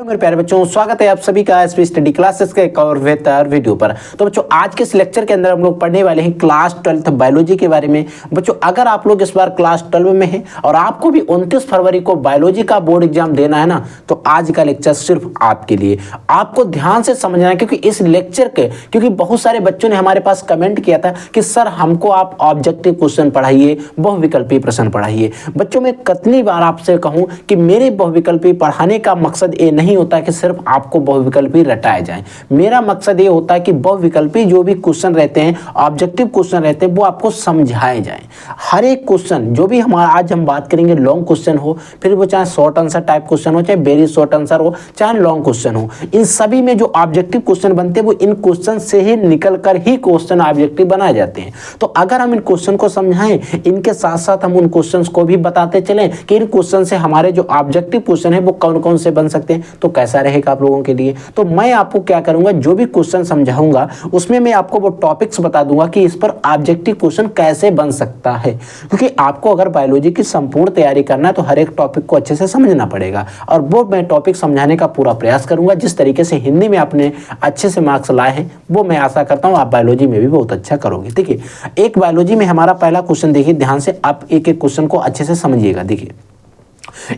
मेरे प्यारे बच्चों, स्वागत है आप सभी का एसपी स्टडी क्लासेस के एक और बेहतर वीडियो पर। तो बच्चों, आज के इस लेक्चर के अंदर हम लोग पढ़ने वाले हैं क्लास 12 बायोलॉजी के बारे में। बच्चों, अगर आप लोग इस बार क्लास 12 में हैं और आपको भी 29 फरवरी को बायोलॉजी का बोर्ड एग्जाम देना है ना, तो आज का लेक्चर सिर्फ आपके लिए। आपको ध्यान से समझना है, क्योंकि बहुत सारे बच्चों ने हमारे पास कमेंट किया था कि सर हमको आप ऑब्जेक्टिव क्वेश्चन पढ़ाइए, बहुविकल्पी प्रश्न पढ़ाइए। बच्चों, मैं कितनी बार आपसे कहूं कि मेरे बहुविकल्पी पढ़ाने का मकसद ये नहीं होता कि सिर्फ आपको बहुविकल्पी रटाए जाएं। मेरा मकसद ये होता है कि बहुविकल्पी जो भी क्वेश्चन रहते हैं, ऑब्जेक्टिव क्वेश्चन रहते हैं, वो आपको समझाए जाएं। हर एक क्वेश्चन जो भी हमारा आज हम बात करेंगे, लॉन्ग क्वेश्चन हो, फिर वो चाहे शॉर्ट आंसर टाइप क्वेश्चन हो, चाहे वेरी शॉर्ट आंसर हो, चाहे लॉन्ग क्वेश्चन हो, इन सभी में जो ऑब्जेक्टिव क्वेश्चन बनते हैं वो इन क्वेश्चन से ही निकल कर ही क्वेश्चन ऑब्जेक्टिव बनाए जाते हैं। तो अगर हम इन क्वेश्चन को समझाएं, इनके साथ साथ हम उन क्वेश्चन को भी बताते चलें कि इन क्वेश्चन से हमारे जो ऑब्जेक्टिव क्वेश्चन है वो कौन कौन से बन सकते हैं, तो कैसा रहेगा आप लोगों के लिए। तो मैं आपको क्या करूंगा, जो भी क्वेश्चन समझाऊंगा उसमें मैं आपको वो टॉपिक्स बता दूंगा कि इस पर ऑब्जेक्टिव क्वेश्चन कैसे बन सकता है। क्योंकि आपको अगर बायोलॉजी की संपूर्ण तैयारी करना है तो हर एक टॉपिक को अच्छे से समझना पड़ेगा, और वो मैं टॉपिक समझाने का पूरा प्रयास करूंगा। जिस तरीके से हिंदी में आपने अच्छे से मार्क्स लाए हैं, वो मैं आशा करता हूं आप बायोलॉजी में भी बहुत अच्छा करोगे। देखिए, एक बायोलॉजी में हमारा पहला क्वेश्चन देखिए ध्यान से, आप एक एक क्वेश्चन को अच्छे से समझिएगा। देखिए,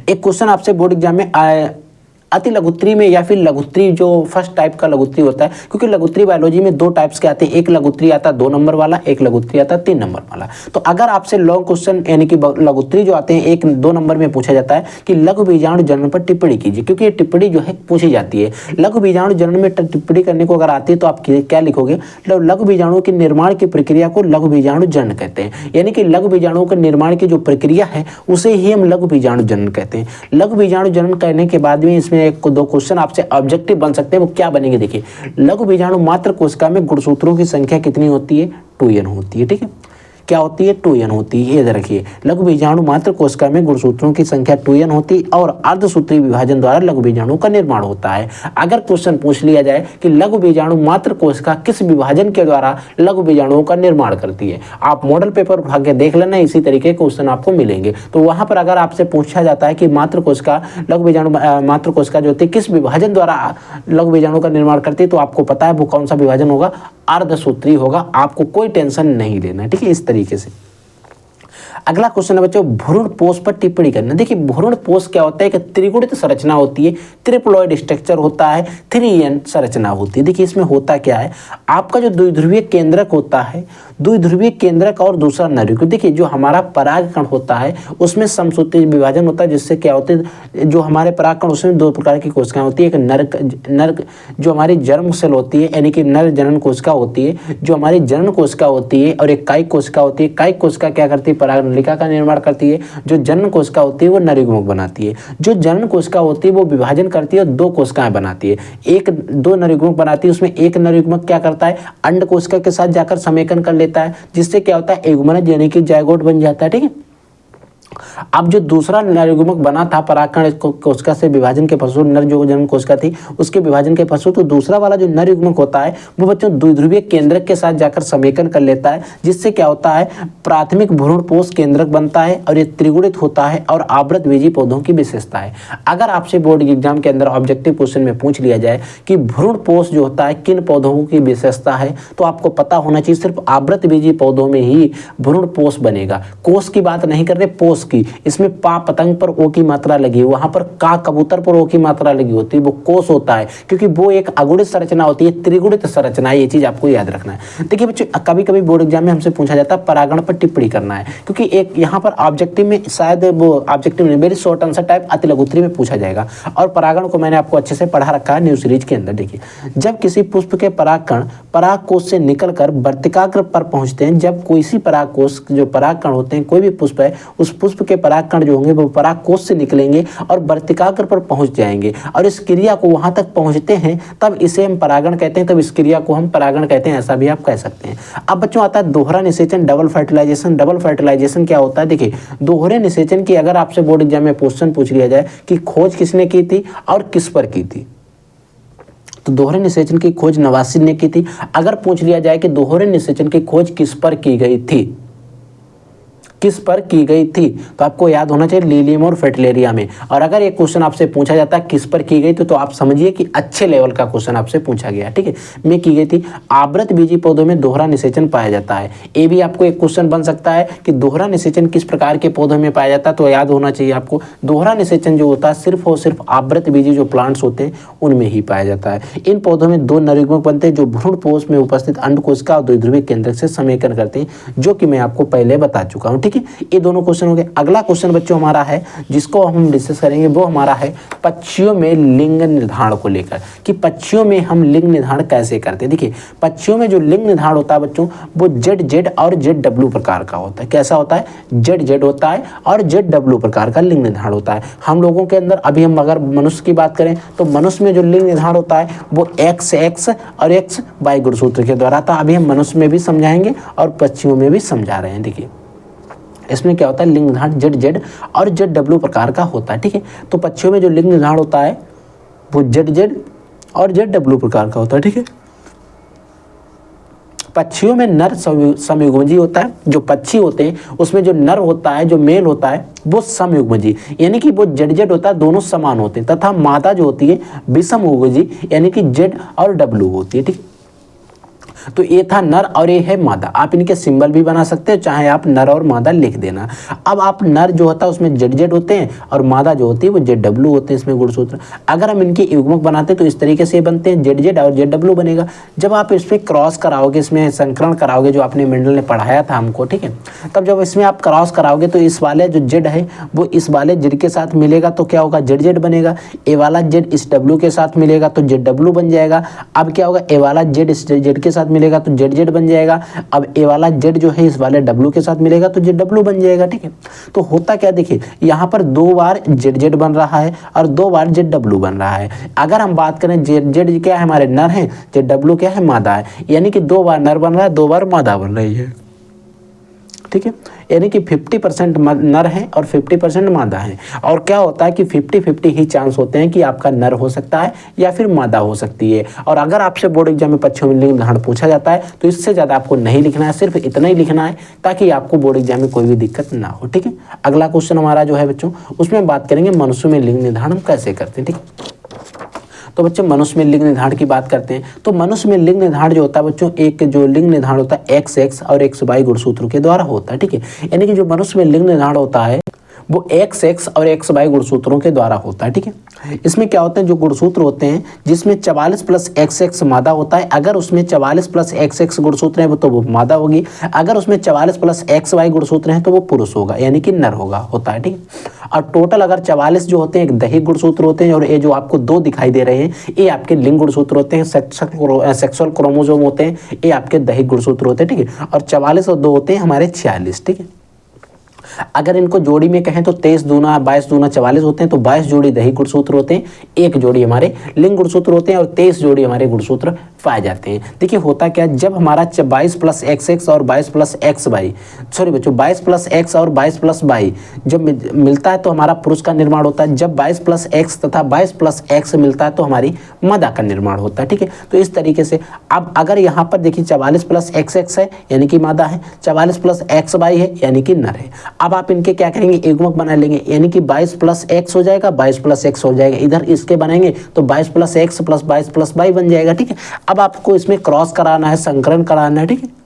एक क्वेश्चन आपसे बोर्ड एग्जाम में अति लघुत्री में या फिर लघुत्री जो फर्स्ट टाइप का लघुत्री होता है, क्योंकि लघुत्री बायोलॉजी में दो टाइप्स के आते हैं, एक लघुत्री आता है 2 नंबर वाला, एक लघुत्री आता है 3 नंबर वाला। तो अगर आपसे लॉन्ग क्वेश्चन यानी कि लघुत्री जो आते हैं 1-2 नंबर में पूछा जाता है कि लघु बीजाणु जनन पर टिप्पणी कीजिए, क्योंकि ये टिप्पणी जो है पूछी जाती है। लघु बीजाणु जनन में टिप्पणी करने को अगर आती है तो आप क्या लिखोगे, लघु बीजाणु के निर्माण की प्रक्रिया को लघु बीजाणु जनन कहते हैं, यानी कि लघु बीजाणुओं के निर्माण की जो प्रक्रिया है उसे ही हम लघु बीजाणु जनन कहते हैं। लघु बीजाणु जनन करने के बाद में इसमें 1-2 क्वेश्चन आपसे ऑब्जेक्टिव बन सकते हैं। वो क्या बनेंगे, देखिए, लघु बीजाणु मात्र कोशिका में गुणसूत्रों की संख्या कितनी होती है, 2n होती है। ठीक है, क्या होती है, 2n होती है। ये रखिए, लघु बीजाणु मात्र कोशिका में गुणसूत्रों की संख्या 2n होती है और अर्धसूत्री विभाजन द्वारा लघु बीजाणु का निर्माण होता है। अगर क्वेश्चन पूछ लिया जाए कि लघु बीजाणु मात्र कोशिका किस विभाजन के द्वारा लघु बीजाणुओं का निर्माण करती है, आप मॉडल पेपर उठा के देख लेना, इसी तरीके के क्वेश्चन आपको मिलेंगे। तो वहां पर अगर आपसे पूछा जाता है कि मात्र कोशिका लघु बीजाणु मात्र कोशिका जो होती है किस विभाजन द्वारा लघु बीजाणु का निर्माण करती है, तो आपको पता है वो कौन सा विभाजन होगा, अर्धसूत्री होगा। आपको कोई टेंशन नहीं लेना है। ठीक है, इस तरीके से। अगला क्वेश्चन है बच्चों, भ्रूण पोष पर टिप्पणी करना। देखिए, भ्रूण पोष क्या होता है कि त्रिगुणित संरचना होती है, ट्रिप्लॉइड स्ट्रक्चर होता है, 3n संरचना होती है। देखिए, इसमें होता क्या है, आपका जो द्विध्रुवीय केंद्रक होता है, द्विध्रुवीय केंद्रक और दूसरा नरिक। देखिए, जो हमारा परागकण होता है उसमें समसूत्री विभाजन होता है, जिससे क्या होता है, जो हमारे परागकण उसमें 2 प्रकार की कोशिकाएं होती है। एक नर जो हमारी जर्म सेल होती है, यानी कि नर जनन कोशिका होती है, जो हमारी जनन कोशिका होती है, और एक कायिक कोशिका होती है। कायिक कोशिका क्या करती है, पराग नलिका का निर्माण करती है। जो जनन कोशिका होती है वो नरयुग्मक बनाती है। जो जनन कोशिका होती है वो विभाजन करती है और 2 कोशिकाएं बनाती है। 2 नरयुग्मक बनाती है, उसमें एक नरयुग्मक क्या करता है, अंड कोशिका के साथ जाकर समेकन कर लेता है, जिससे क्या होता है, युग्मनज यानी कि जायगोट बन जाता है। ठीक है, अब जो दूसरा नरयुग्मक बना था परागकण कोशिका से विभाजन के पश्चात, नर जो जनन कोशिका थी उसके विभाजन के पश्चात, तो दूसरा वाला जो नरयुग्मक होता है वो बच्चों द्विध्रुवीय केंद्रक के साथ जाकर समेकन कर लेता है, जिससे क्या होता है, प्राथमिक भ्रूण पोष केंद्रक बनता है और ये त्रिगुणित होता है और आवृत बीजी पौधों की विशेषता है। अगर आपसे बोर्ड एग्जाम के अंदर ऑब्जेक्टिव क्वेश्चन में पूछ लिया जाए कि भ्रूण पोष जो होता है किन पौधों की विशेषता है, तो आपको पता होना चाहिए सिर्फ आवृत बीजी पौधों में ही भ्रूण पोष बनेगा। कोष की बात नहीं कर रहे, पोष की। इसमें पा पतंग पर ओ की मात्रा लगी है, वहां पर का कबूतर पर ओ की मात्रा लगी होती है, वो कोष होता है, क्योंकि वो एक अगुणित संरचना होती है, त्रिगुणित संरचना है। ये चीज आपको याद रखना है। देखिए बच्चों, कभी कभी बोर्ड एग्जाम में हमसे पूछा जाता है परागण पर टिप्पणी करना है, क्योंकि एक यहाँ पर ऑब्जेक्टिव में शायद वो ऑब्जेक्टिव में वेरी शॉर्ट आंसर टाइप अति लघुत्री में पूछा जाएगा, और परागण को मैंने आपको अच्छे से पढ़ा रखा है न्यू सीरीज के अंदर। देखिए, जब किसी पुष्प के परागकण परागकोश से निकलकर वर्तिकाग्र पर पहुंचते हैं, जब कोई सी परागकोश जो परागकण होते हैं, कोई भी पुष्प है, उस पुष्प के परागकण जो होंगे वो परागकोश से निकलेंगे और वर्तिकाग्र पर पहुंच जाएंगे, और इस क्रिया को वहां तक पहुंचते हैं, तब इसे हम परागण कहते हैं, तब इस क्रिया को हम परागण कहते हैं, ऐसा भी आप कह सकते हैं। अब बच्चों आता है दोहरा निषेचन, डबल फर्टिलाइजेशन। डबल फर्टिलाइजेशन क्या होता है, देखिए, दोहरे निषेचन की अगर आपसे बोर्ड एग्जाम में क्वेश्चन पूछ लिया जाए कि खोज किसने की थी और किस पर की थी, तो दोहरे निषेचन की खोज नवासिन ने की थी। अगर पूछ लिया जाए कि दोहरे निषेचन की खोज किस पर की गई थी, किस पर की गई थी? तो आपको याद होना चाहिए लीलियम और फ्रेटिलेरिया में। और अगर ये क्वेश्चन आपसे पूछा जाता है किस पर की गई थी, तो आप समझिए कि अच्छे लेवल का क्वेश्चन आपसे पूछा गया, ठीक है। में की गई थी। आवृत बीजी पौधों में दोहरा निषेचन पाया जाता है। ये भी आपको एक क्वेश्चन बन सकता है कि दोहरा निषेचन किस प्रकार के पौधों में पाया जाता है। तो याद होना चाहिए आपको, दोहरा निषेचन जो होता है सिर्फ और सिर्फ आवृत बीजी जो प्लांट्स होते हैं उनमें ही पाया जाता है। इन पौधों में दो नरयुग्मक बनते हैं जो भ्रूणपोष में उपस्थित अंडकोशिका और द्विध्रुवीय केंद्रक से समेकन करते हैं, जो कि मैं आपको पहले बता चुका हूं, ठीक है। ये दोनों क्वेश्चन हो गए। अगला क्वेश्चन बच्चों हमारा है जिसको हम डिस्कस करेंगे, वो हमारा है पक्षियों में लिंग निर्धारण को लेकर, कि पक्षियों में हम लिंग निर्धारण कैसे करते हैं। देखिए पक्षियों में जो लिंग निर्धारण होता है बच्चों, वो ZZ और ZW प्रकार का होता है। कैसा होता है? ZZ होता है और ZW प्रकार का लिंग निर्धारण होता है। हम लोगों के अंदर अभी हम अगर मनुष्य की बात करें तो मनुष्य में जो लिंग निर्धारण होता है वो XX और XY गुणसूत्र के द्वारा था। अभी हम मनुष्य में भी समझाएंगे और पक्षियों में भी समझा रहे हैं। देखिए इसमें क्या होता है, लिंग निर्धारण ZZ और ZW प्रकार का होता है, ठीक है। तो पक्षियों में जो लिंग निर्धारण होता है वो ZZ और ZW प्रकार का होता है, ठीक है। पक्षियों में नर समयुग्मजी होता है। जो पक्षी होते हैं उसमें जो नर होता है, जो मेल होता है, वो समयुग्मजी, यानी कि वो ZZ होता है, दोनों समान होते हैं, तथा मादा जो होती है विषमयुग्मजी, यानी कि Z और W होती है, ठीक। तो ये था नर और ये है मादा। आप इनके सिंबल भी बना सकते हैं, चाहे आप नर और मादा लिख देना। अब आप नर जो होता है उसमें ZZ होते हैं और मादा जो होती है वो ZW होते हैं इसमें गुणसूत्र। अगर हम इनके युग्मक बनाते हैं तो इस तरीके से बनते हैं, ZZ और ZW बनेगा। जब आप इसमें क्रॉस कराओगे, इसमें संकरण कराओगे, जो आपने मेंडल ने पढ़ाया था हमको, ठीक है, तब जब इसमें आप क्रॉस कराओगे तो इस वाले जो Z है वो इस वाले Z के साथ मिलेगा तो क्या होगा, ZZ बनेगा। ए वाला Z इस W के साथ मिलेगा तो ZW बन जाएगा। अब क्या होगा, ए वाला Z इस Z के साथ मिलेगा तो ZZ बन जाएगा। अब ए वाला Z जो है इस वाले W के साथ मिलेगा तो ZW बन जाएगा, ठीक है। तो होता क्या, देखिए यहाँ पर 2 बार ZZ बन रहा है और 2 बार ZW बन रहा है। अगर हम बात करें ZZ क्या है, हमारे नर है, ZW क्या है, मादा है, यानी कि 2 बार नर बन रहा है, 2 बार मादा बन रही है, ठीक है। यानी कि 50% नर है और 50% मादा है। और क्या होता है कि 50-50 ही चांस होते हैं कि आपका नर हो सकता है या फिर मादा हो सकती है। और अगर आपसे बोर्ड एग्जाम में पक्षियों में लिंग निर्धारण पूछा जाता है तो इससे ज़्यादा आपको नहीं लिखना है, सिर्फ इतना ही लिखना है ताकि आपको बोर्ड एग्जाम में कोई भी दिक्कत ना हो, ठीक है। अगला क्वेश्चन हमारा जो है बच्चों, उसमें बात करेंगे मनुष्य में लिंग निर्धारण कैसे करते हैं, ठीक। तो बच्चों मनुष्य में लिंग निर्धारण की बात करते हैं। तो मनुष्य में लिंग निर्धारण जो होता है बच्चों, एक जो लिंग निर्धारण होता है XX और XY गुणसूत्रों के द्वारा होता है, ठीक है। यानी कि जो मनुष्य में लिंग निर्धारण होता है वो XX और XY गुणसूत्रों के द्वारा होता है, ठीक है। इसमें क्या होते हैं, जो गुणसूत्र होते हैं जिसमें 44 + XX मादा होता है, अगर उसमें 44 + XX गुणसूत्र है तो वो मादा होगी। अगर उसमें 44 + XY गुणसूत्र हैं तो वो पुरुष होगा, यानी कि नर होता है, ठीक है। और टोटल अगर 44 जो होते हैं एक दैहिक गुणसूत्र होते हैं और ये जो आपको 2 दिखाई दे रहे हैं ये आपके लिंग गुणसूत्र होते हैं। सेक्सुअल क्रोमोसोम होते हैं, ये आपके दैहिक गुणसूत्र होते हैं, ठीक है। और 44 और 2 होते हैं हमारे 46, ठीक है। अगर इनको जोड़ी में कहें तो 23 दूना 22 दूना 44 होते हैं, तो 22 जोड़ी दैहिक गुणसूत्र होते हैं, 1 जोड़ी हमारे लिंग गुणसूत्र होते हैं और 23 जोड़ी हमारे गुणसूत्र पाए जाते हैं। देखिए होता क्या, जब हमारा 22 + XX और 22 + XY, सॉरी बच्चों 22 + X और 22 + Y जब मिलता है तो हमारा पुरुष का निर्माण होता है। जब 22 + X तथा 22 + X मिलता है तो हमारी मादा का निर्माण होता है, ठीक है। तो इस तरीके से अब अगर यहाँ पर देखिए 44 + XX है यानी कि मादा है, 44 + XY है यानी कि नर है। अब आप इनके क्या करेंगे, युग्मक बना लेंगे, यानी कि 22 + X हो जाएगा, 22 + X हो जाएगा। इधर इसके बनाएंगे तो 22 + X + 22 + Y बन जाएगा, ठीक है। अब आपको इसमें क्रॉस कराना है, संकरण कराना है, ठीक है।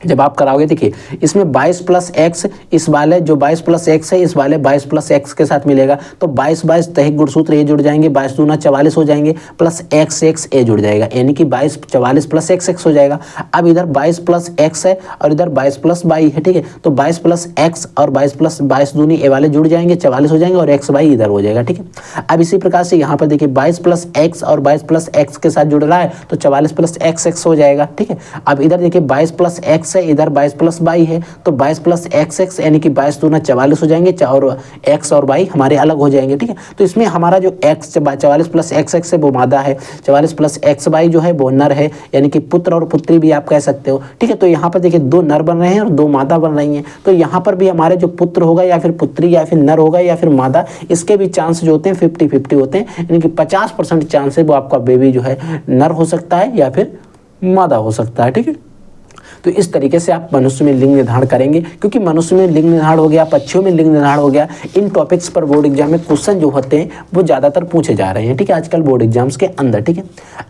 जब आप कराओगे देखिए इसमें 22 + X इस वाले जो 22 + X है इस वाले 22 + X के साथ मिलेगा तो 22 दैहिक गुणसूत्र ये जुड़ जाएंगे, 22 दूना 44 हो जाएंगे प्लस XX ए जुड़ जाएगा, यानी कि 22 44 + XX हो जाएगा। अब इधर 22 + X है और इधर 22 + Y है, ठीक है। तो 22 + X और 22 + 22 दूनी ए वाले जुड़ जाएंगे, 44 हो जाएंगे और XY इधर हो जाएगा, ठीक है। अब इसी प्रकार से यहाँ पर देखिए 22 + X और 22 + X के साथ जुड़ रहा है तो 44 + XX हो जाएगा, ठीक है। अब इधर देखिए 22 + X है, इधर 22 + Y है तो 22 + XX यानी कि 22 दूना 44 हो जाएंगे और X और Y हमारे अलग हो जाएंगे, ठीक है। तो इसमें हमारा जो X 44 + XX है वो मादा है, 44 + XY जो है वो नर है, यानी कि पुत्र और पुत्री भी आप कह सकते हो, ठीक है। तो यहाँ पर देखिए 2 नर बन रहे हैं और 2 मादा बन रही हैं, तो यहाँ पर भी हमारे जो पुत्र होगा या फिर पुत्री या फिर नर होगा या फिर मादा, इसके भी चांस जो होते हैं 50-50 होते हैं, यानी कि 50% चांस है वो आपका बेबी जो है नर हो सकता है या फिर मादा हो सकता है, ठीक है। तो इस तरीके से आप मनुष्य में लिंग निर्धारण करेंगे, क्योंकि मनुष्य में लिंग निर्धारण हो गया, पक्षियों में लिंग निर्धारण हो गया। इन टॉपिक्स पर बोर्ड एग्जाम में क्वेश्चन जो होते हैं वो ज़्यादातर पूछे जा रहे हैं, ठीक है, आजकल बोर्ड एग्जाम्स के अंदर, ठीक है।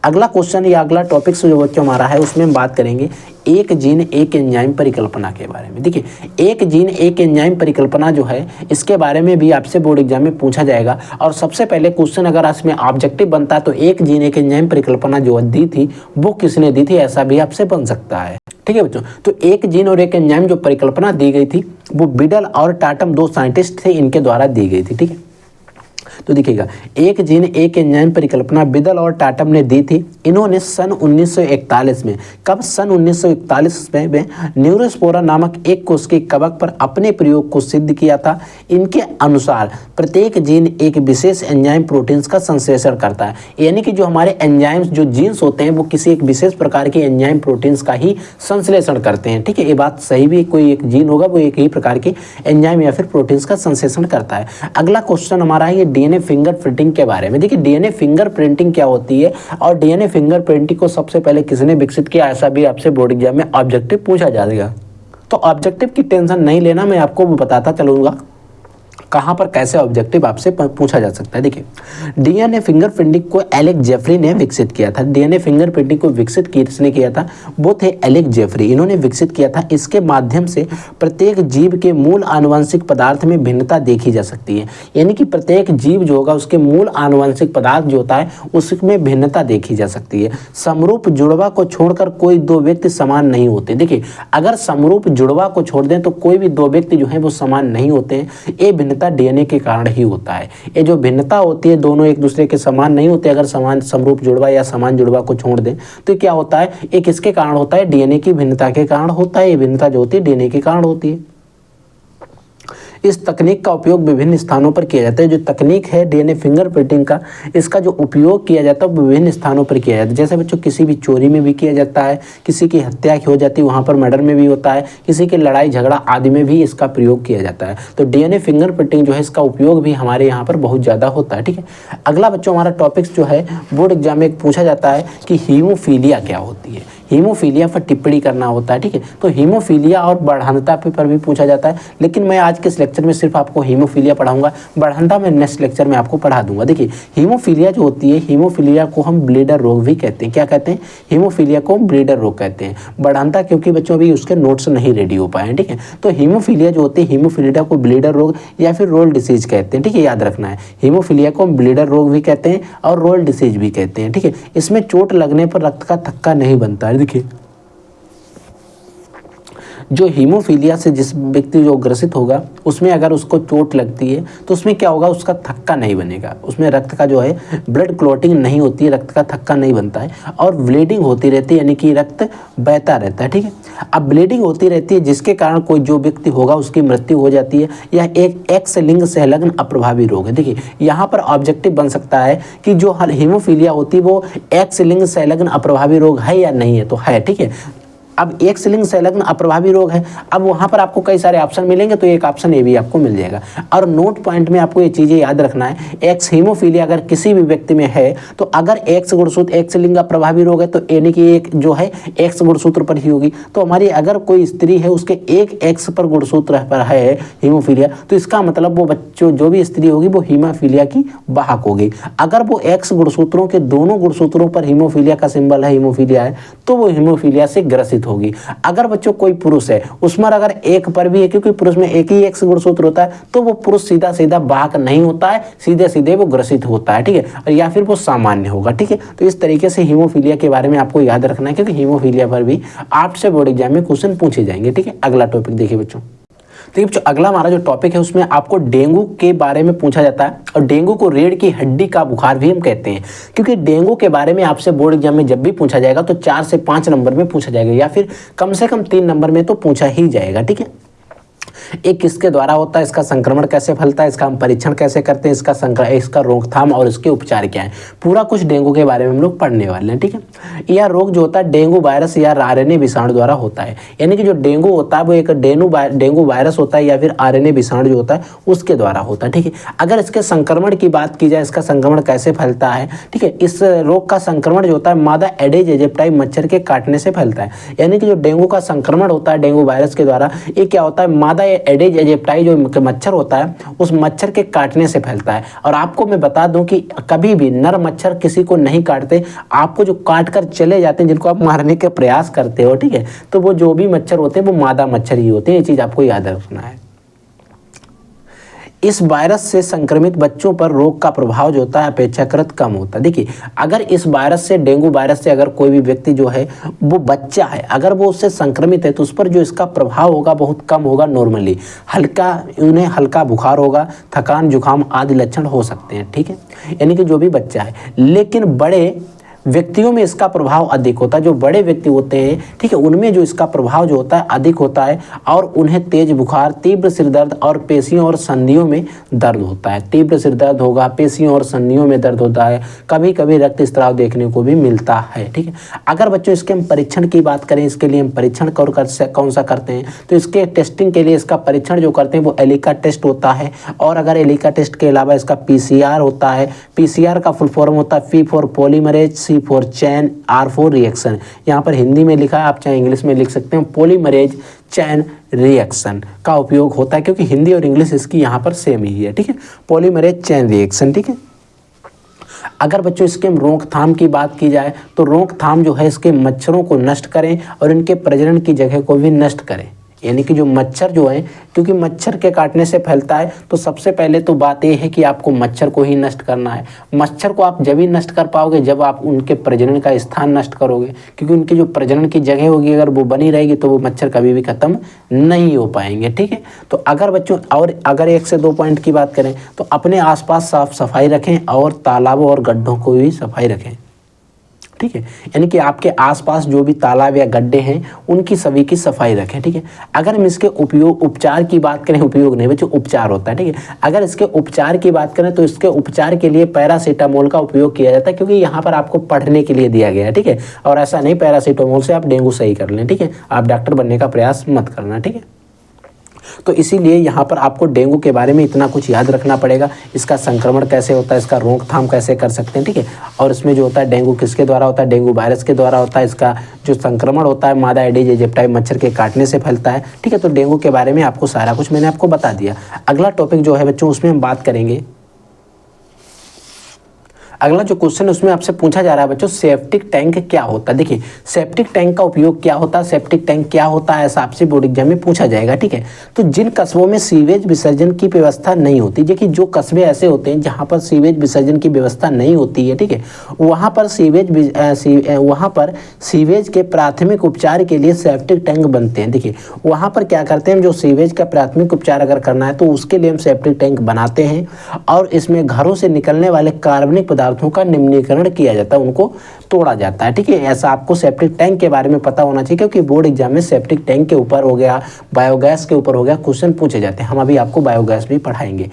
अगला क्वेश्चन या अगला टॉपिक जो बच्चों हमारा है उसमें हम बात करेंगे एक जीन एक एंजाइम परिकल्पना के बारे में। देखिए, एक जीन एक एंजाइम परिकल्पना जो है इसके बारे में भी आपसे बोर्ड एग्जाम में पूछा जाएगा। और सबसे पहले क्वेश्चन अगर इसमें ऑब्जेक्टिव बनता तो एक जीन एक एंजाइम परिकल्पना जो दी थी वो किसने दी थी, ऐसा भी आपसे बन सकता है, ठीक है बच्चों। तो एक जीन और एक एंजाइम जो परिकल्पना दी गई थी वो बिडल और टाटम दो साइंटिस्ट थे, इनके द्वारा दी गई थी, ठीक है। तो देखिएगा, एक जीन एक एंजाइम परिकल्पना बिदल और टाटम ने दी थी। इन्होंने सन 1941 में, कब, सन 1941 में न्यूरोस्पोरा नामक एक कोशिकीय कवक पर अपने प्रयोग को सिद्ध किया था। इनके अनुसार प्रत्येक जीन एक विशेष एंजाइम प्रोटीन्स का संश्लेषण करता है, यानी कि जो हमारे एंजाइम्स जो जीन्स होते हैं वो किसी एक विशेष प्रकार के एंजाइम प्रोटीन्स का ही संश्लेषण करते हैं, ठीक है। ये बात सही भी, कोई एक जीन होगा वो एक ही प्रकार के एंजाइम या फिर प्रोटीन्स का संश्लेषण करता है। अगला क्वेश्चन हमारा है ये डीएनए फिंगरप्रिंटिंग के बारे में। देखिए, डीएनए फिंगरप्रिंटिंग क्या होती है और डीएनए फिंगरप्रिंटिंग को सबसे पहले किसने विकसित किया, ऐसा भी आपसे बोर्ड एग्जाम में ऑब्जेक्टिव पूछा जाएगा। तो ऑब्जेक्टिव की टेंशन नहीं लेना, मैं आपको बताता चलूंगा कहाँ पर कैसे ऑब्जेक्टिव आपसे पूछा जा सकता है। देखिए, डीएनए फिंगरप्रिंटिंग को एलेक जेफरी ने विकसित किया था। डीएनए फिंगरप्रिंटिंग को विकसित किसने किया था, वो थे एलेक जेफरी, इन्होंने विकसित किया था। इसके माध्यम से प्रत्येक जीव के मूल आनुवंशिक पदार्थ में भिन्नता देखी जा सकती है, यानी कि प्रत्येक जीव जो होगा उसके मूल आनुवंशिक पदार्थ जो होता है उसमें भिन्नता देखी जा सकती है। समरूप जुड़वा को छोड़कर कोई दो व्यक्ति समान नहीं होते। देखिए, अगर समरूप जुड़वा को छोड़ दें तो कोई भी दो व्यक्ति जो है वो समान नहीं होते हैं। ये भिन्नता डीएनए के कारण ही होता है। ये जो भिन्नता होती है दोनों एक दूसरे के समान नहीं होते। अगर समान समरूप जुड़वा या समान जुड़वा को छोड़ दें तो क्या होता है, ये किसके कारण होता है, डीएनए की भिन्नता के कारण होता है। ये भिन्नता जो होती है डीएनए के कारण होती है। इस तकनीक का उपयोग विभिन्न स्थानों पर किया जाता है। जो तकनीक है डीएनए फिंगरप्रिंटिंग का, इसका जो उपयोग किया जाता है वो विभिन्न स्थानों पर किया जाता है। जैसे बच्चों किसी भी चोरी में भी किया जाता है, किसी की हत्या हो जाती है वहाँ पर मर्डर में भी होता है, किसी की लड़ाई झगड़ा आदि में भी इसका प्रयोग किया जाता है। तो डीएनए फिंगरप्रिंटिंग जो है इसका उपयोग भी हमारे यहाँ पर बहुत ज़्यादा होता है, ठीक है। अगला बच्चों हमारा टॉपिक्स जो है बोर्ड एग्जाम में पूछा जाता है कि हीमोफीलिया क्या होती है। हीमोफीलिया पर टिप्पणी करना होता है, ठीक है। तो हीमोफीलिया और बढ़ंता पर भी पूछा जाता है, लेकिन मैं आज के इस लेक्चर में सिर्फ आपको हीमोफीलिया पढ़ाऊंगा। बढ़ंता मैं नेक्स्ट लेक्चर में आपको पढ़ा दूंगा। देखिए, हीमोफीलिया जो होती है, हीमोफीलिया को हम ब्लीडर रोग भी कहते हैं। क्या कहते हैं, हीमोफीलिया को ब्लीडर रोग कहते हैं। बढ़ंता क्योंकि बच्चों अभी उसके नोट्स नहीं रेडी हो पाए हैं, ठीक है। तो हीमोफीलिया जो होती है, हीमोफीलिया को ब्लीडर रोग या फिर रोल डिसीज कहते हैं, ठीक है, याद रखना है। हीमोफीलिया को हम ब्लीडर रोग भी कहते हैं और रोल डिसीज भी कहते हैं, ठीक है। इसमें चोट लगने पर रक्त का थक्का नहीं बनता है। देखिए, जो हीमोफीलिया से जिस व्यक्ति जो ग्रसित होगा उसमें अगर उसको चोट लगती है तो उसमें क्या होगा, उसका थक्का नहीं बनेगा, उसमें रक्त का जो है ब्लड क्लॉटिंग नहीं होती है, रक्त का थक्का नहीं बनता है और ब्लीडिंग होती रहती है, यानी कि रक्त बहता रहता है, ठीक है। अब ब्लीडिंग होती रहती है जिसके कारण कोई जो व्यक्ति होगा उसकी मृत्यु हो जाती है। यह एक एक्स लिंग संलग्न अप्रभावी रोग है। देखिए, यहाँ पर ऑब्जेक्टिव बन सकता है कि जो हीमोफीलिया होती है वो एक्स लिंग संलग्न अप्रभावी रोग है या नहीं है, तो है, ठीक है। अब एक्स लिंग संलग्न अप्रभावी रोग है। अब वहाँ पर आपको कई सारे ऑप्शन मिलेंगे, तो एक ऑप्शन ए भी आपको मिल जाएगा। और नोट पॉइंट में आपको ये चीज़ें याद रखना है, एक्स हीमोफीलिया अगर किसी भी व्यक्ति में है तो अगर एक्स गुणसूत्र एक्स लिंग अप्रभावी रोग है तो यानी कि एक जो है एक्स गुणसूत्र पर ही होगी। तो हमारी अगर कोई स्त्री है उसके एक एक्स पर गुणसूत्र पर है हीमोफीलिया, तो इसका मतलब वो बच्चों जो भी स्त्री होगी वो हीमोफीलिया की वाहक होगी। अगर वो एक्स गुणसूत्रों के दोनों गुणसूत्रों पर हीमोफीलिया का सिंबल है, हीमोफीलिया है, तो वो हीमोफीलिया से ग्रसित होगी। अगर बच्चों कोई पुरुष है उसमें अगर एक पर भी है, क्योंकि पुरुष में एक ही एक्स गुणसूत्र होता है, तो वो पुरुष सीधा सीधा वाहक नहीं होता है, सीधे सीधे वो ग्रसित होता है, ठीक है, और या फिर वो सामान्य होगा, ठीक है। तो इस तरीके से हीमोफीलिया के बारे में आपको याद रखना है, क्योंकि हीमोफीलिया पर भी आपसे बोर्ड एग्जाम में क्वेश्चन पूछे जाएंगे, ठीक है। अगला टॉपिक देखिए बच्चों, देखिए बच्चों अगला हमारा जो टॉपिक है उसमें आपको डेंगू के बारे में पूछा जाता है। और डेंगू को रीढ़ की हड्डी का बुखार भी हम कहते हैं, क्योंकि डेंगू के बारे में आपसे बोर्ड एग्जाम में जब भी पूछा जाएगा तो 4 से 5 नंबर में पूछा जाएगा, या फिर कम से कम 3 नंबर में तो पूछा ही जाएगा, ठीक है। एक किसके द्वारा होता है, इसका संक्रमण कैसे फैलता है, इसका हम परीक्षण कैसे करते हैं, इसका रोकथाम और इसके उपचार क्या है, पूरा कुछ डेंगू के बारे में हम लोग पढ़ने वाले हैं। ठीक है, यह रोग जो होता है डेंगू वायरस या आरएनए विषाणु द्वारा होता है। यानी कि जो डेंगू होता है वो एक डेंगू वायरस होता है या फिर आरएनए विषाणु जो होता है उसके द्वारा होता है। ठीक है, अगर इसके संक्रमण की बात की जाए, इसका संक्रमण कैसे फैलता है, ठीक है, इस रोग का संक्रमण जो होता है मादा एडिस एजिप्टाई मच्छर के काटने से फैलता है। यानी कि जो डेंगू का संक्रमण होता है डेंगू वायरस के द्वारा, ये क्या होता है, मादा एडिस एजिप्टाई जो मच्छर होता है उस मच्छर के काटने से फैलता है। और आपको मैं बता दूं कि कभी भी नर मच्छर किसी को नहीं काटते, आपको जो काट कर चले जाते हैं, जिनको आप मारने के प्रयास करते हो, ठीक है, तो वो जो भी मच्छर होते हैं वो मादा मच्छर ही होते हैं। ये चीज आपको याद रखना है। इस वायरस से संक्रमित बच्चों पर रोग का प्रभाव जो होता है अपेक्षाकृत कम होता है। देखिए, अगर इस वायरस से, डेंगू वायरस से अगर कोई भी व्यक्ति जो है वो बच्चा है, अगर वो उससे संक्रमित है तो उस पर जो इसका प्रभाव होगा बहुत कम होगा। नॉर्मली उन्हें हल्का बुखार होगा, थकान, जुकाम आदि लक्षण हो सकते हैं। ठीक है, यानी कि जो भी बच्चा है। लेकिन बड़े व्यक्तियों में इसका प्रभाव अधिक होता है। जो बड़े व्यक्ति होते हैं, ठीक है, उनमें जो इसका प्रभाव जो होता है अधिक होता है और उन्हें तेज बुखार, तीव्र सिर दर्द और पेशियों और संधियों में दर्द होता है। तीव्र सिर दर्द होगा, पेशियों और संधियों में दर्द होता है, कभी कभी रक्तस्राव देखने को भी मिलता है। ठीक है, अगर बच्चों इसके हम परीक्षण की बात करें, इसके लिए हम परीक्षण कौन सा करते हैं, तो इसके टेस्टिंग के लिए इसका परीक्षण जो करते हैं वो एलिका टेस्ट होता है। और अगर एलिका टेस्ट के अलावा इसका पीसीआर होता है। पीसीआर का फुल फॉर्म होता है P for polymerase, for chain, R for reaction. यहाँ पर हिंदी में लिखा है, आप चाहे इंग्लिश में लिख सकते हैं। पॉलीमरेज चैन रिएक्शन का उपयोग होता है, क्योंकि हिंदी और इंग्लिश इसकी यहाँ पर सेम ही है। ठीक है, पॉलीमरेज चैन रिएक्शन। ठीक है, अगर बच्चों इसके रोकथाम की बात की जाए तो रोकथाम जो है इसके मच्छरों को नष्ट करें और इनके प्रजनन की जगह को भी नष्ट करें। यानी कि जो मच्छर जो है, क्योंकि मच्छर के काटने से फैलता है, तो सबसे पहले तो बात यह है कि आपको मच्छर को ही नष्ट करना है। मच्छर को आप जब ही नष्ट कर पाओगे जब आप उनके प्रजनन का स्थान नष्ट करोगे, क्योंकि उनकी जो प्रजनन की जगह होगी अगर वो बनी रहेगी तो वो मच्छर कभी भी खत्म नहीं हो पाएंगे। ठीक है, तो अगर बच्चों और अगर 1 से 2 पॉइंट की बात करें तो अपने आसपास साफ सफाई रखें और तालाबों और गड्ढों को भी सफाई रखें। ठीक है, यानी कि आपके आसपास जो भी तालाब या गड्ढे हैं उनकी सभी की सफाई रखें। ठीक है, अगर हम इसके उपचार की बात करें, उपयोग नहीं बच्चों, उपचार होता है। ठीक है, अगर इसके उपचार की बात करें तो इसके उपचार के लिए पैरासीटामोल का उपयोग किया जाता है, क्योंकि यहाँ पर आपको पढ़ने के लिए दिया गया है। ठीक है, और ऐसा नहीं पैरासीटामोल से आप डेंगू सही कर लें। ठीक है, आप डॉक्टर बनने का प्रयास मत करना। ठीक है, तो इसीलिए यहाँ पर आपको डेंगू के बारे में इतना कुछ याद रखना पड़ेगा। इसका संक्रमण कैसे होता है, इसका रोकथाम कैसे कर सकते हैं। ठीक है, और इसमें जो होता है डेंगू किसके द्वारा होता है, डेंगू वायरस के द्वारा होता है। इसका जो संक्रमण होता है मादा एडिस एजिप्टाई मच्छर के काटने से फैलता है। ठीक है, तो डेंगू के बारे में आपको सारा कुछ मैंने आपको बता दिया। अगला टॉपिक जो है बच्चों उसमें हम बात करेंगे, अगला जो क्वेश्चन उसमें आपसे पूछा जा रहा है बच्चों, सेप्टिक टैंक क्या होता है। देखिए, सेप्टिक टैंक का उपयोग क्या होता है, सेप्टिक टैंक क्या होता है, ऐसा आपसे बोर्ड एग्जाम में पूछा जाएगा। ठीक है, तो जिन कस्बों में सीवेज विसर्जन की व्यवस्था नहीं होती, देखिए जो कस्बे ऐसे होते हैं जहां पर सीवेज विसर्जन की व्यवस्था नहीं होती है, ठीक है, वहां पर सीवेज के प्राथमिक उपचार के लिए सेप्टिक टैंक बनते हैं। देखिए, वहां पर क्या करते हैं, जो सीवेज का प्राथमिक उपचार अगर करना है तो उसके लिए हम सेप्टिक टैंक बनाते हैं और इसमें घरों से निकलने वाले कार्बनिक पदार्थों का निम्नीकरण किया जाता है, उनको तोड़ा जाता है। ठीक है, ऐसा आपको सेप्टिक टैंक के बारे में पता होना चाहिए, क्योंकि बोर्ड एग्जाम में सेप्टिक टैंक के ऊपर हो गया, बायोगैस के ऊपर हो गया, क्वेश्चन पूछे जाते हैं। हम अभी आपको बायोगैस भी पढ़ाएंगे।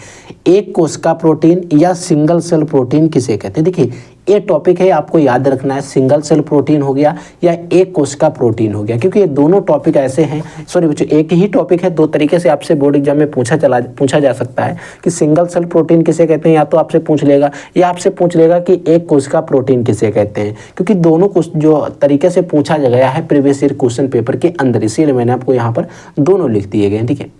एक कोशिका प्रोटीन या सिंगल सेल प्रोटीन किसे कहते हैं। देखिए, ये टॉपिक है, आपको याद रखना है, सिंगल सेल प्रोटीन हो गया या एक कोशिका प्रोटीन हो गया, क्योंकि ये दोनों टॉपिक ऐसे हैं, सॉरी बच्चों एक ही टॉपिक है, दो तरीके से आपसे बोर्ड एग्जाम में पूछा जा सकता है कि सिंगल सेल प्रोटीन किसे कहते हैं, या तो आपसे पूछ लेगा या आपसे पूछ लेगा कि एक कोशिका प्रोटीन किसे कहते हैं, क्योंकि दोनों जो तरीके से पूछा गया है प्रीवियस ईयर क्वेश्चन पेपर के अंदर, इसीलिए मैंने आपको यहाँ पर दोनों लिख दिए गए। ठीक है,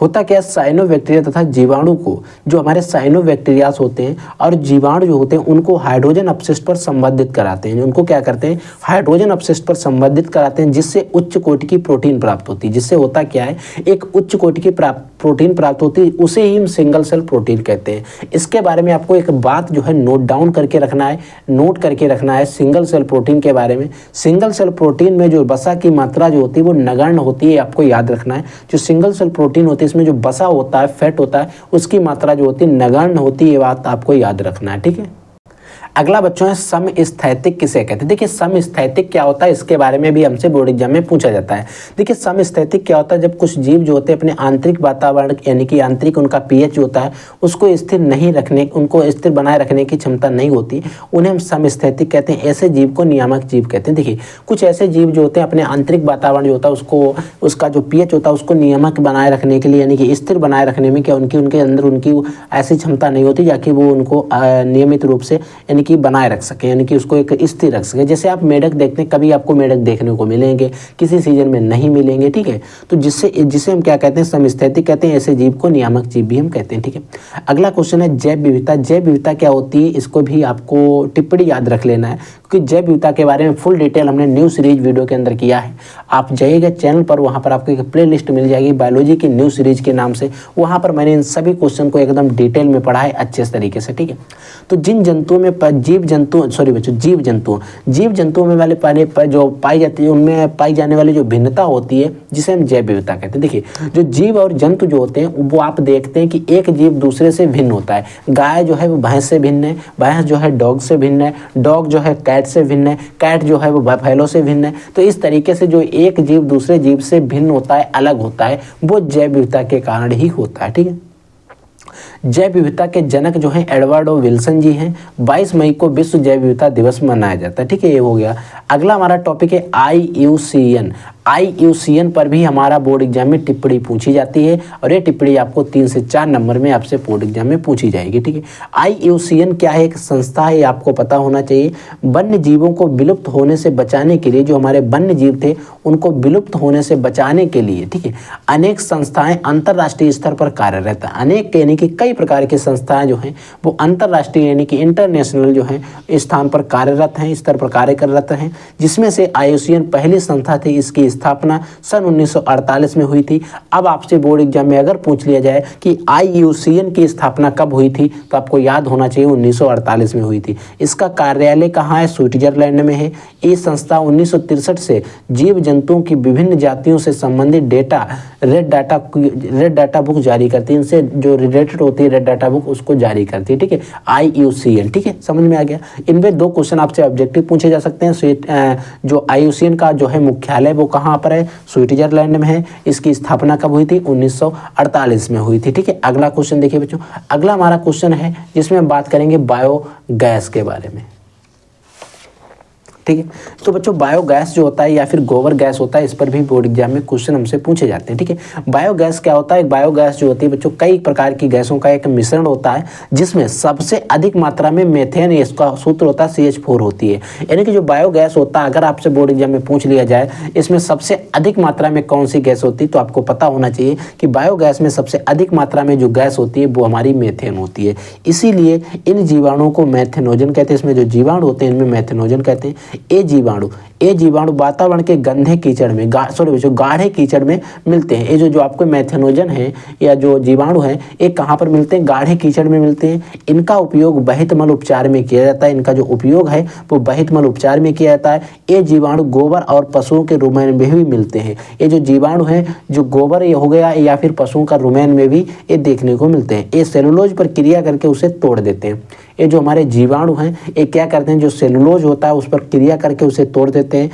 होता क्या, साइनोबैक्टीरिया तथा जीवाणु को, जो हमारे साइनोबैक्टीरियास होते हैं और जीवाणु जो होते हैं उनको हाइड्रोजन अपशिष्ट पर संबंधित कराते हैं। उनको क्या करते हैं, हाइड्रोजन अपशिष्ट पर संबंधित कराते हैं, जिससे उच्च कोटि की प्रोटीन प्राप्त होती है। जिससे होता क्या है, एक उच्च कोटि की प्रोटीन प्राप्त होती है, उसे ही हम सिंगल सेल प्रोटीन कहते हैं। इसके बारे में आपको एक बात जो है नोट डाउन करके रखना है, नोट करके रखना है सिंगल सेल प्रोटीन के बारे में। सिंगल सेल प्रोटीन में जो वसा की मात्रा जो होती है वो नगण्य होती है, आपको याद रखना है। जो सिंगल सेल प्रोटीन होती है इसमें जो वसा होता है, फैट होता है, उसकी मात्रा जो होती है नगण्य होती है, ये बात आपको याद रखना है। ठीक है, अगला बच्चों है समस्थैतिक किसे कहते हैं। देखिए समस्थैतिक क्या होता है इसके बारे में भी हमसे बोर्ड एग्जाम में पूछा जाता है। देखिए समस्थैतिक क्या होता है, जब कुछ जीव जो होते हैं अपने आंतरिक वातावरण यानी कि आंतरिक उनका पीएच होता है उसको स्थिर नहीं रखने, उनको स्थिर बनाए रखने की क्षमता नहीं होती, उन्हें हम समस्थैतिक कहते हैं। ऐसे जीव को नियामक जीव कहते हैं। देखिए कुछ ऐसे जीव जो होते हैं अपने आंतरिक वातावरण जो होता है उसको, उसका जो पीएच होता है उसको नियामक बनाए रखने के लिए यानी कि स्थिर बनाए रखने में क्या उनके अंदर उनकी ऐसी क्षमता नहीं होती जाकि वो उनको नियमित रूप से यानी कि बनाए रख सके, यानी कि उसको एक स्थिर रख सके। जैसे आप मेढक देखते हैं, कभी आपको मेढक देखने को मिलेंगे, किसी सीजन में नहीं मिलेंगे, ठीक है। तो जिसे हम क्या कहते हैं, समस्थैतिक कहते हैं। ऐसे जीव को नियामक जीव भी हम कहते हैं, ठीक है। अगला क्वेश्चन है जैव विविधता। जैव विविधता क्या होती है, इसको भी आपको टिप्पणी याद रख लेना है, क्योंकि जैव विविधता के बारे में फुल डिटेल हमने न्यू सीरीज वीडियो के अंदर किया है। आप जाइएगा चैनल पर, वहाँ पर आपको एक प्ले लिस्ट मिल जाएगी बायोलॉजी की न्यू सीरीज के नाम से, वहाँ पर मैंने इन सभी क्वेश्चन को एकदम डिटेल में पढ़ा है अच्छे तरीके से, ठीक है। तो जिन जंतुओं में जीव जंतुओं में वाले जो पाई जाती है उनमें पाई जाने वाली जो भिन्नता होती है जिसे हम जैव विविधता कहते हैं। देखिए जो जीव और जंतु जो होते हैं वो आप देखते हैं कि एक जीव दूसरे से भिन्न होता है। गाय जो है वो भैंस से भिन्न है, भैंस जो है डॉग से भिन्न है, डॉग जो है कैट से भिन्न है, कैट जो है वो बफेलो से भिन्न है। तो इस तरीके से जो एक जीव दूसरे जीव से भिन्न होता है, अलग होता है, वो जैव विविधता के कारण ही होता है, ठीक है। जैव विविधता के जनक जो हैं एडवर्ड विल्सन जी हैं। 22 मई को विश्व जैव विविधता दिवस मनाया जाता है, ठीक है। ये हो गया। अगला हमारा टॉपिक है IUCN। IUCN पर भी हमारा बोर्ड एग्जाम में टिप्पणी पूछी जाती है और ये टिप्पणी आपको 3 से 4 नंबर में आपसे बोर्ड एग्जाम में पूछी जाएगी, ठीक है। IUCN क्या है, एक संस्था है, आपको पता होना चाहिए। वन्य जीवों को विलुप्त होने से बचाने के लिए, जो हमारे वन्य जीव थे उनको विलुप्त होने से बचाने के लिए, ठीक है, अनेक संस्थाएं अंतर्राष्ट्रीय स्तर पर कार्यरत है। अनेक यानी कि कई प्रकार की संस्थाएं जो हैं वो अंतर्राष्ट्रीय यानी कि इंटरनेशनल जो है स्थान पर कार्यरत हैं, स्तर पर कार्य करते हैं, जिसमें से IUCN पहली संस्था थी। इसकी स्थापना सन 1948 में हुई थी। अब आपसे बोर्ड एग्जाम में अगर पूछ लिया जाए कि IUCN की स्थापना कब हुई थी तो आपको याद होना चाहिए 1948 में हुई थी। इसका कार्यालय कहाँ है, स्विट्जरलैंड में है। ये संस्था 1963 से जीव जंतुओं की विभिन्न जातियों से संबंधित डेटा रेड डाटा बुक जारी करती है। इनसे जो रिलेटेड होती है रेड डाटा बुक उसको जारी करती है, ठीक है, IUCN, ठीक है। समझ में आ गया। इनमें 2 क्वेश्चन आपसे ऑब्जेक्टिव पूछे जा सकते हैं। जो IUCN का जो है मुख्यालय वो कहाँ पर है, स्विट्जरलैंड में है। इसकी स्थापना कब हुई थी, 1948 में हुई थी, ठीक है। अगला क्वेश्चन देखिए बच्चों, अगला हमारा क्वेश्चन है जिसमें हम बात करेंगे बायोगैस के बारे में, ठीक है। तो बच्चों बायोगैस जो होता है या फिर गोबर गैस होता है, इस पर भी बोर्ड एग्जाम में क्वेश्चन हमसे पूछे जाते हैं, ठीक है। बायोगैस क्या होता है, बायोगैस जो होती है बच्चों कई प्रकार की गैसों का एक मिश्रण होता है, जिसमें सबसे अधिक मात्रा में मेथेन, इसका सूत्र होता है CH4 होती है। यानी कि जो बायोगैस होता है, अगर आपसे बोर्ड एग्जाम में पूछ लिया जाए इसमें सबसे अधिक मात्रा में कौन सी गैस होती है, तो आपको पता होना चाहिए कि बायोगैस में सबसे अधिक मात्रा में जो गैस होती है वो हमारी मेथेन होती है। इसीलिए इन जीवाणुओं को मेथेनोजन कहते हैं। इसमें जो जीवाणु होते हैं इनमें मेथेनोजन कहते हैं। ये जीवाणु वातावरण के गंदे कीचड़ में गाढ़े कीचड़ में मिलते हैं। ये जो आपको मेथेनोजन है या जो जीवाणु है ये कहाँ पर मिलते हैं, गाढ़े कीचड़ में मिलते हैं। इनका उपयोग बहित मल उपचार में किया जाता है। इनका जो उपयोग है वो बहित मल उपचार में किया जाता है। ये जीवाणु गोबर और पशुओं के रुमेन में भी मिलते हैं। ये जो जीवाणु है जो गोबर ये हो गया या फिर पशुओं का रुमेन में भी ये देखने को मिलते हैं। ये सेलुलोज पर क्रिया करके उसे तोड़ देते हैं। ये जो हमारे जीवाणु हैं ये क्या करते हैं, जो सेलुलोज होता है उस पर क्रिया करके उसे तोड़ देते हैं।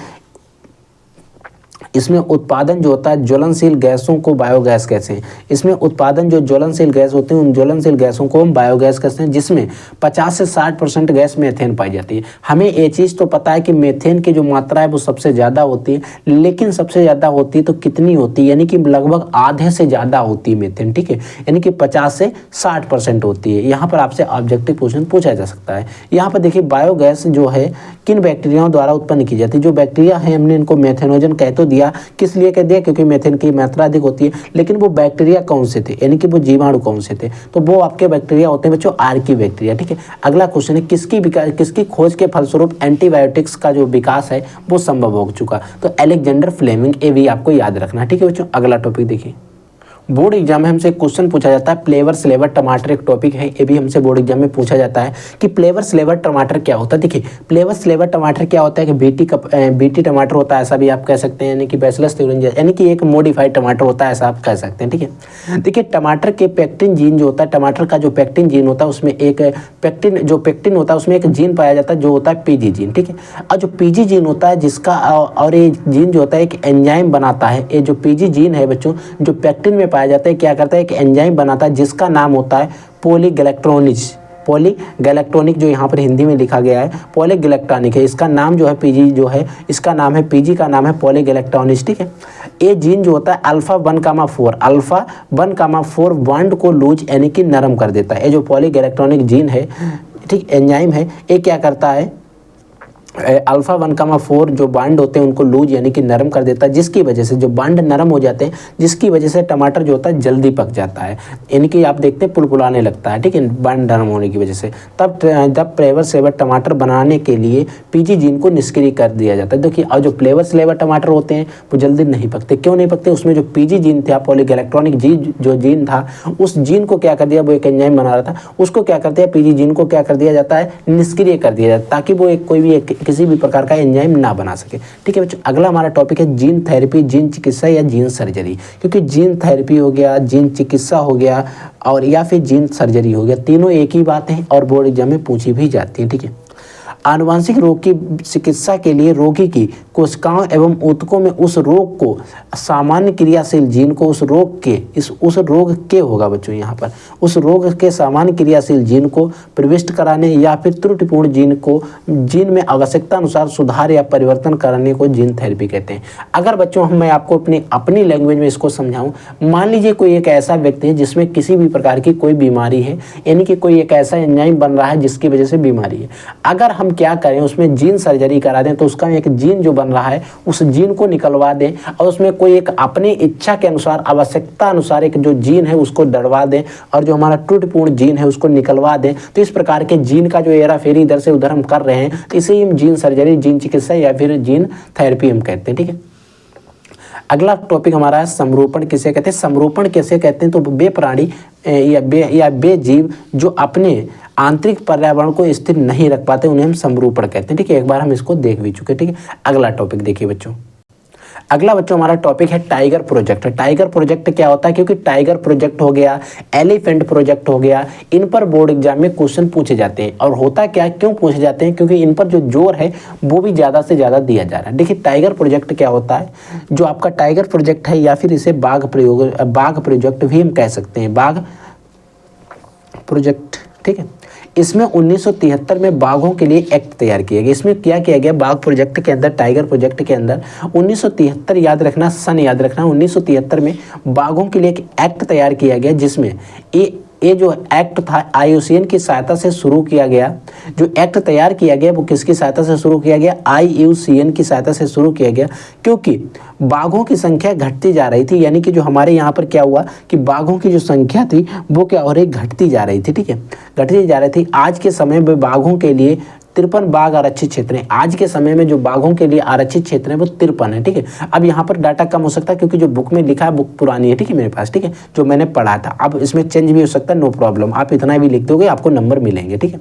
इसमें उत्पादन जो होता है ज्वलनशील गैसों को बायोगैस कहते हैं। इसमें उत्पादन जो ज्वलनशील गैस होते हैं उन ज्वलनशील गैसों को हम बायोगैस कहते हैं, जिसमें 50 से 60% गैस मेथेन पाई जाती है। हमें ये चीज़ तो पता है कि मेथेन की जो मात्रा है वो सबसे ज़्यादा होती है, लेकिन सबसे ज़्यादा होती है तो कितनी होती है, यानी कि लगभग आधे से ज़्यादा होती है मेथेन, ठीक है, यानी कि 50 से 60% होती है। यहाँ पर आपसे ऑब्जेक्टिव क्वेश्चन पूछा जा सकता है। यहाँ पर देखिए बायोगैस जो है किन बैक्टीरियाओं द्वारा उत्पन्न की जाती है। जो बैक्टीरिया है हमने इनको मेथेनोजन कह तो दिया, किस लिए कह दिया, क्योंकि मेथेन की मात्रा अधिक होती है। लेकिन वो बैक्टीरिया कौन से थे, यानी कि वो जीवाणु कौन से थे, तो वो आपके बैक्टीरिया होते हैं बच्चों आर्की बैक्टीरिया, ठीक है। अगला क्वेश्चन है किसकी खोज के फलस्वरूप एंटीबायोटिक्स का जो विकास है वो संभव हो चुका, तो अलेक्जेंडर फ्लेमिंग। ये भी आपको याद रखना, ठीक है बच्चों। अगला टॉपिक देखिए बोर्ड एग्जाम में हमसे क्वेश्चन पूछा जाता है फ्लेवर स्लेवर टमाटर, एक टॉपिक है, ये भी हमसे बोर्ड एग्जाम में पूछा जाता है कि फ्लेवर स्लेवर टमाटर क्या होता है। देखिए फ्लेवर स्लेवर टमाटर क्या होता है कि बीटी टमाटर होता है, ऐसा भी आप कह सकते हैं, यानी कि बैसिलस थ्यूरिंजिया, यानी कि एक मॉडिफाइड टमाटर होता है, ऐसा आप कह सकते हैं। ठीक है, देखिए टमाटर के पेक्टिन जीन जो होता है, टमाटर का जो पेक्टिन जीन होता है उसमें एक पेक्टिन होता है, उसमें एक जीन पाया जाता है जो होता है पीजी जीन। ठीक है, और जो पीजी जीन होता है जिसका और ये जीन जो होता है एक एंजाइम बनाता है। ये जो पीजी जीन है बच्चों, जो पेक्टिन में पाया जाता है, क्या करता है, एक एंजाइम बनाता है जिसका नाम होता है पॉलीगैलेक्ट्रॉनिक, जो यहाँ पर हिंदी में लिखा गया है पॉलीगैलेक्ट्रॉनिक है, इसका नाम जो है पीजी जो है, इसका नाम है पीजी का नाम है पॉलीगैलेक्ट्रॉनिक। ठीक है, ये जीन जो होता है अल्फा 1,4 बॉन्ड को लूज यानी कि नरम कर देता है। ये जो पॉलीगैलेक्ट्रॉनिक जीन है, ठीक एंजाइम है, ये क्या करता है, अल्फा 1,4 जो बांड होते हैं उनको लूज यानी कि नरम कर देता है, जिसकी वजह से जो बांड नरम हो जाते हैं, जिसकी वजह से टमाटर जो होता है जल्दी पक जाता है, यानी कि आप देखते हैं पुलपुलाने लगता है। ठीक है, बांड नरम होने की वजह से तब फ्लेवर स्लेवर टमाटर बनाने के लिए पीजी जीन को निष्क्रिय कर दिया जाता है। देखिए, और जो फ्लेवर स्लेवर टमाटर होते हैं वो जल्दी नहीं पकते। क्यों नहीं पकते? उसमें जो पीजी जीन था, पॉलीगैलेक्ट्रॉनिक जो जीन था, उस जीन को क्या कर दिया, वो एक एंजाइम बना रहा था, उसको क्या कर दिया, पीजी जीन को क्या कर दिया जाता है, निष्क्रिय कर दिया जाता है, ताकि वो कोई भी किसी भी प्रकार का एंजाइम ना बना सके। ठीक है बच्चों, अगला हमारा टॉपिक है जीन थेरेपी, जीन चिकित्सा या जीन सर्जरी। क्योंकि जीन थेरेपी हो गया, जीन चिकित्सा हो गया और या फिर जीन सर्जरी हो गया, तीनों एक ही बात है और बोर्ड एग्जाम में पूछी भी जाती है। ठीक है, आनुवंशिक रोग की चिकित्सा के लिए रोगी की कोशिकाओं एवं ऊतकों में उस रोग को सामान्य क्रियाशील जीन को उस रोग के होगा बच्चों, यहाँ पर उस रोग के सामान्य क्रियाशील जीन को प्रविष्ट कराने या फिर त्रुटिपूर्ण जीन में आवश्यकता अनुसार सुधार या परिवर्तन कराने को जीन थेरेपी कहते हैं। अगर बच्चों मैं आपको अपनी लैंग्वेज में इसको समझाऊं, मान लीजिए कोई एक ऐसा व्यक्ति है जिसमें किसी भी प्रकार की कोई बीमारी है, यानी कि कोई एक ऐसा एंजाइम बन रहा है जिसकी वजह से बीमारी है। अगर हम क्या करें, उसमें जीन सर्जरी करा दें तो उसका एक जीन जो बन रहा है उस जीन को निकलवा दें और उसमें कोई एक अपनी इच्छा के अनुसार, आवश्यकता अनुसार एक जो जीन है उसको दड़वा दें और जो हमारा त्रुटिपूर्ण जीन है उसको निकलवा दें, तो इस प्रकार के जीन का जो हेरा फेरी इधर से उधर हम कर रहे हैं, तो इसे हम जीन सर्जरी, जीन चिकित्सा या फिर जीन थेरेपी हम कहते हैं। ठीक है, अगला टॉपिक हमारा है समरूपण किसे कहते हैं। समरूपण कैसे कहते हैं, तो वे प्राणी या वे जीव जो अपने आंतरिक पर्यावरण को स्थिर नहीं रख पाते उन्हें हम समरूपण कहते हैं। ठीक है, एक बार हम इसको देख भी चुके। ठीक है, अगला टॉपिक देखिए बच्चों, अगला बच्चों हमारा टॉपिक है टाइगर प्रोजेक्ट। टाइगर प्रोजेक्ट क्या होता है, क्योंकि टाइगर प्रोजेक्ट हो गया, एलिफेंट प्रोजेक्ट हो गया, इन पर बोर्ड एग्जाम में क्वेश्चन पूछे जाते हैं। और होता क्या, क्यों पूछे जाते हैं, क्योंकि इन पर जो जोर है वो भी ज़्यादा से ज़्यादा दिया जा रहा है। देखिए टाइगर प्रोजेक्ट क्या होता है, जो आपका टाइगर प्रोजेक्ट है या फिर इसे बाघ प्रोजेक्ट भी हम कह सकते हैं, बाघ प्रोजेक्ट। ठीक है, इसमें 1973 में बाघों के लिए एक्ट तैयार किया गया। इसमें क्या किया गया, बाघ प्रोजेक्ट के अंदर, टाइगर प्रोजेक्ट के अंदर 1973 याद रखना, सन याद रखना, 1973 में बाघों के लिए एक एक्ट तैयार किया गया, जिसमें ये जो एक्ट था IUCN की सहायता से शुरू किया गया। जो एक्ट तैयार किया गया वो किसकी सहायता से शुरू किया गया, IUCN की सहायता से शुरू किया गया, क्योंकि बाघों की संख्या घटती जा रही थी। यानी कि जो हमारे यहाँ पर क्या हुआ कि बाघों की जो संख्या थी वो क्या हो रही, घटती जा रही थी। ठीक है, घटती जा रही थी। आज के समय में बाघों के लिए 53 बाघ आरक्षित क्षेत्र हैं। आज के समय में जो बाघों के लिए आरक्षित क्षेत्र है वो 53 है। ठीक है, अब यहाँ पर डाटा कम हो सकता है क्योंकि जो बुक में लिखा है बुक पुरानी है। ठीक है, मेरे पास, ठीक है, जो मैंने पढ़ा था, अब इसमें चेंज भी हो सकता है, नो प्रॉब्लम, आप इतना भी लिख दोगे आपको नंबर मिलेंगे। ठीक है,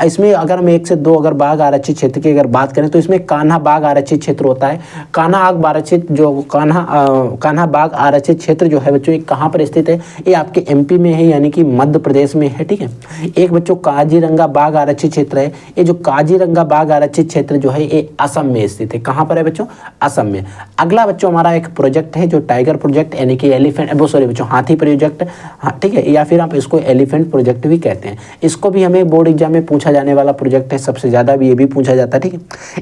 इसमें अगर हम 1 से 2 अगर बाघ आरक्षित क्षेत्र की अगर बात करें तो इसमें कान्हा बाघ आरक्षित क्षेत्र होता है। कान्हा बाघ आरक्षित क्षेत्र जो है बच्चों, ये कहाँ पर स्थित है, ये आपके MP में है, यानी कि मध्य प्रदेश में है। ठीक है, एक बच्चों काजीरंगा बाघ आरक्षित क्षेत्र है। ये जो काजीरंगा बाघ आरक्षित क्षेत्र जो है ये असम में स्थित है। कहाँ पर है बच्चों, असम में। अगला बच्चों हमारा एक प्रोजेक्ट है जो टाइगर प्रोजेक्ट, यानी कि हाथी प्रोजेक्ट। ठीक है, या फिर आप इसको एलिफेंट प्रोजेक्ट भी कहते हैं। इसको भी हमें बोर्ड एग्जाम में पूछा जाने वाला प्रोजेक्ट है, सबसे ज्यादा भी ये भी पूछा जाता है। ठीक है,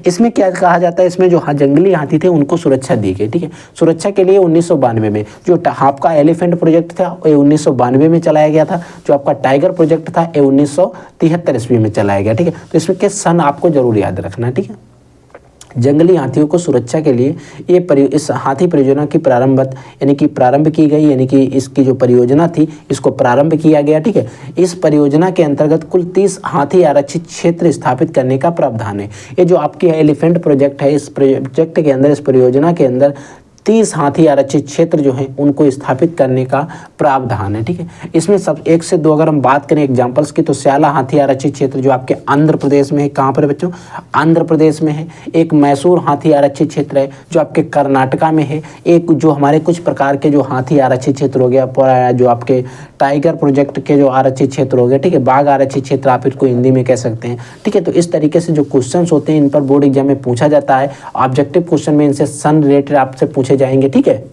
इसमें क्या कहा जाता है, इसमें जो जंगली हाथी थे उनको सुरक्षा दी गई। ठीक है, सुरक्षा के लिए 1992 में जो आपका एलिफेंट प्रोजेक्ट था ये 1992 में चलाया गया था। जो आपका टाइगर प्रोजेक्ट था ये 1973 ईस्वी में चलाया गया। ठीक है, तो इसमें के सन आपको जरूर याद रखना है। ठीक है, जंगली हाथियों को सुरक्षा के लिए इस हाथी परियोजना की प्रारंभ की गई, यानी कि इसकी जो परियोजना थी इसको प्रारंभ किया गया। ठीक है, इस परियोजना के अंतर्गत कुल 30 हाथी आरक्षित क्षेत्र स्थापित करने का प्रावधान है। ये जो आपकी एलिफेंट प्रोजेक्ट है, इस प्रोजेक्ट के अंदर, इस परियोजना के अंदर 30 हाथी आरक्षित क्षेत्र जो है उनको स्थापित करने का प्रावधान है। ठीक है, इसमें सब 1 से 2 अगर हम बात करें एग्जांपल्स की, तो स्याला हाथी आरक्षित क्षेत्र जो आपके आंध्र प्रदेश में है। कहाँ पर है बच्चों? आंध्र प्रदेश में है। एक मैसूर हाथी आरक्षित क्षेत्र है जो आपके कर्नाटका में है। एक जो हमारे कुछ प्रकार के जो हाथी आरक्षित क्षेत्र हो गया, जो आपके टाइगर प्रोजेक्ट के जो आरक्षित क्षेत्र हो गए, ठीक है, बाघ आरक्षित क्षेत्र आप इसको हिंदी में कह सकते हैं। ठीक है, तो इस तरीके से जो क्वेश्चंस होते हैं इन पर बोर्ड एग्जाम में पूछा जाता है। ऑब्जेक्टिव क्वेश्चन में इनसे सन रिलेटेड आपसे पूछे जाएंगे। ठीक है,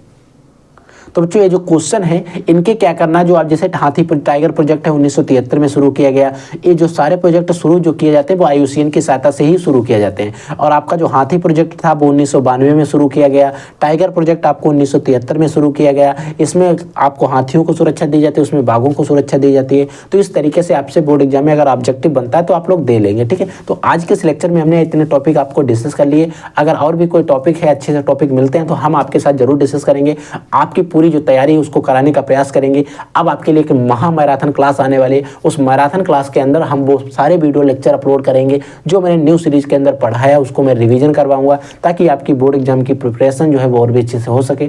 तो बच्चों ये जो क्वेश्चन है इनके क्या करना, जो आप जैसे हाथी टाइगर प्रोजेक्ट है 1973 में शुरू किया गया। ये जो सारे प्रोजेक्ट शुरू जो किए जाते हैं वो IUCN की सहायता से ही शुरू किए जाते हैं। और आपका जो हाथी प्रोजेक्ट था वो 1992 में शुरू किया गया। टाइगर प्रोजेक्ट आपको 1973 में शुरू किया गया। इसमें आपको हाथियों को सुरक्षा दी जाती है, उसमें बाघों को सुरक्षा दी जाती है। तो इस तरीके से आपसे बोर्ड एग्जाम में अगर ऑब्जेक्टिव बनता है तो आप लोग दे लेंगे। ठीक है, तो आज के इस लेक्चर में हमने इतने टॉपिक आपको डिस्कस कर लिए। अगर और भी कोई टॉपिक है, अच्छे से टॉपिक मिलते हैं तो हम आपके साथ जरूर डिस्कस करेंगे। आपकी पूरी जो तैयारी है उसको कराने का प्रयास करेंगे। अब आपके लिए एक महा मैराथन क्लास आने वाली है। उस मैराथन क्लास के अंदर हम वो सारे वीडियो लेक्चर अपलोड करेंगे जो मैंने न्यू सीरीज के अंदर पढ़ाया, उसको मैं रिवीजन करवाऊंगा ताकि आपकी बोर्ड एग्जाम की प्रिपरेशन जो है वो और भी अच्छे से हो सके।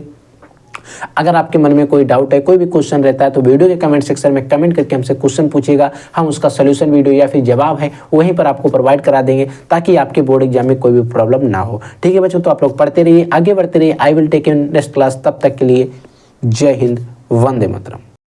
अगर आपके मन में कोई डाउट है, कोई भी क्वेश्चन रहता है तो वीडियो के कमेंट सेक्शन में कमेंट करके हमसे क्वेश्चन पूछिएगा। हम उसका सोल्यूशन वीडियो या फिर जवाब है वहीं पर आपको प्रोवाइड करा देंगे ताकि आपके बोर्ड एग्जाम में कोई भी प्रॉब्लम ना हो। ठीक है बच्चों, तो आप लोग पढ़ते रहिए, आगे बढ़ते रहिए। I will take in next class. तब तक के लिए जय हिंद, वंदे मातरम।